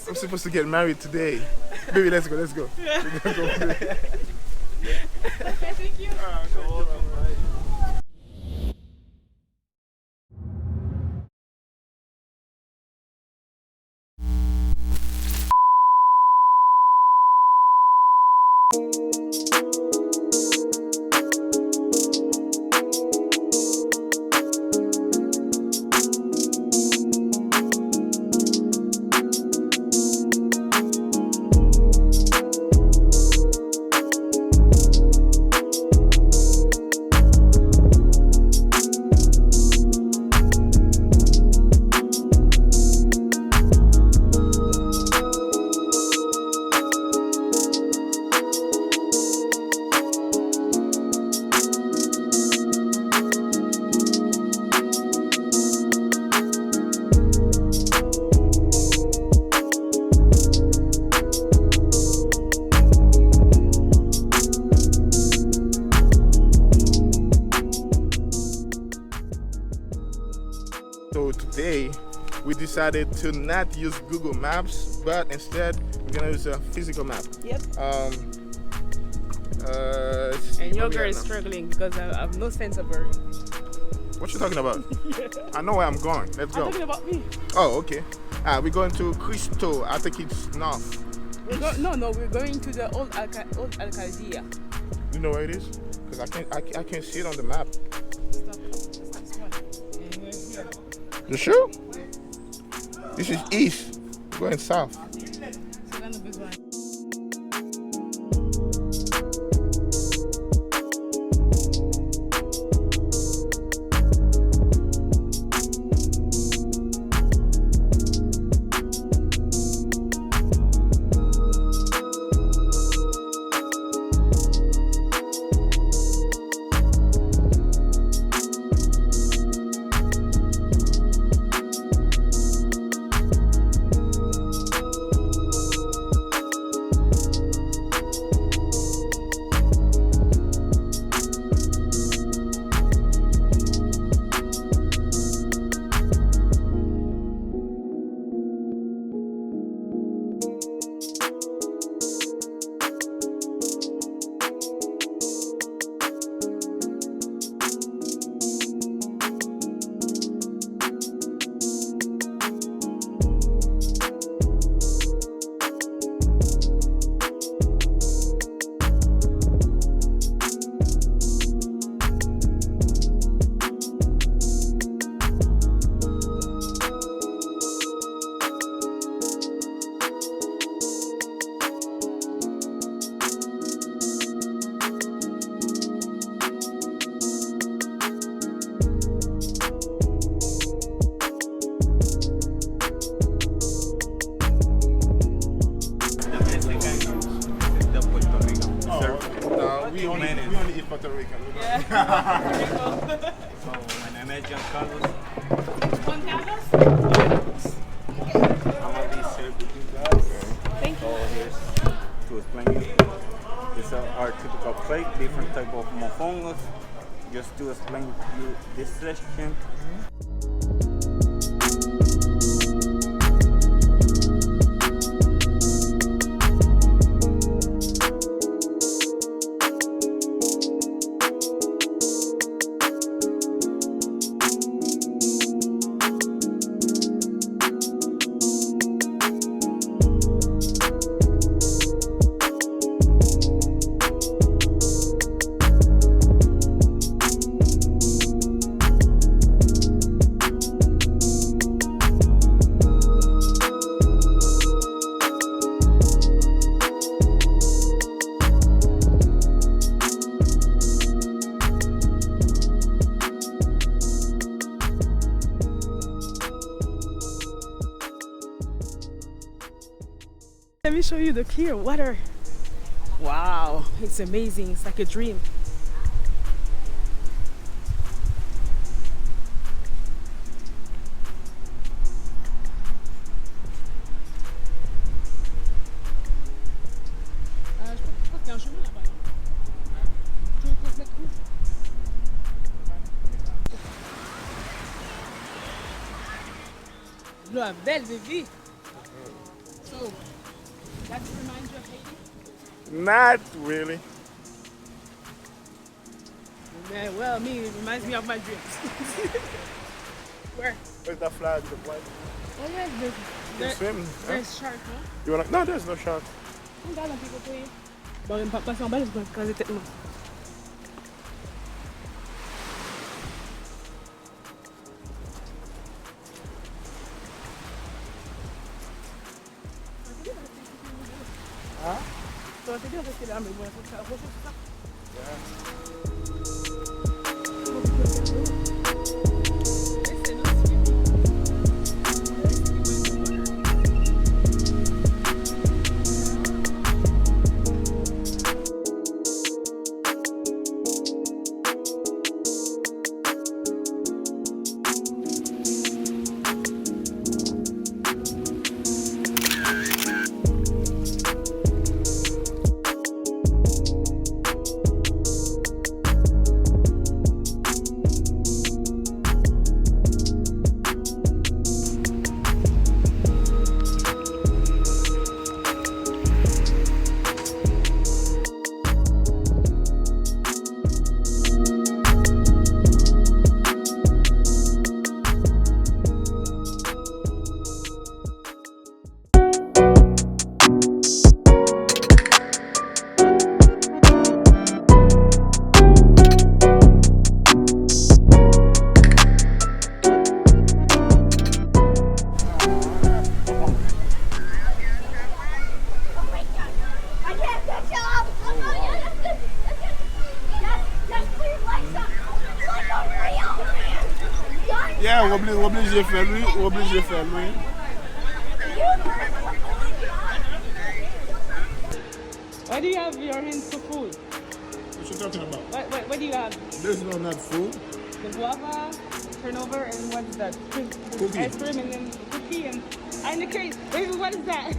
I'm supposed to get married today. Baby, let's go. Let's go. Yeah. Let's go. Okay, thank you. So today we decided to not use Google Maps, but instead we're gonna use a physical map. Yep. And your girl is struggling because I have no sense of her. What you talking about? Yeah. I know where I'm going. Let's go. I'm talking about me. Oh, okay. We're going to Cristo. I think it's north. No, we're going to the old Alcaldía. You know where it is? Because I can't see it on the map. Stop. This one. And we're here. You sure? This is east. We're going south. So that's the big one. We only eat Puerto Rican. Yeah. So my name is Juan Carlos. Juan Carlos? Yes. I'm gonna be shared with you guys. Thank you. So here's to explain you. These are our typical plate, different type of mofongos. Just to explain you this section. Let me show you the clear water. Wow, it's amazing. It's like a dream. La belle bébé. So So, that reminds you of Haiti? Not really. Yeah, well, me, it reminds me of my dreams. Where? Where's that flag? The flag? Oh, yeah, You swim? Huh? there's shark, no? You wanna? No, there's no shark. Não dá, não fica por aí. Bom, passar um belo por causa de tempo. Huh? Então, até deu respirar, meu irmão. Eu vou ficar. Yeah, obligé de faire lui, obligé de faire lui. Why do you have your hands so full? What you talking about? What do you have? There's no not food. The guava, turnover, and what is that? Cookie. Ice cream, and then the cookie, and the cake. Baby, what is that?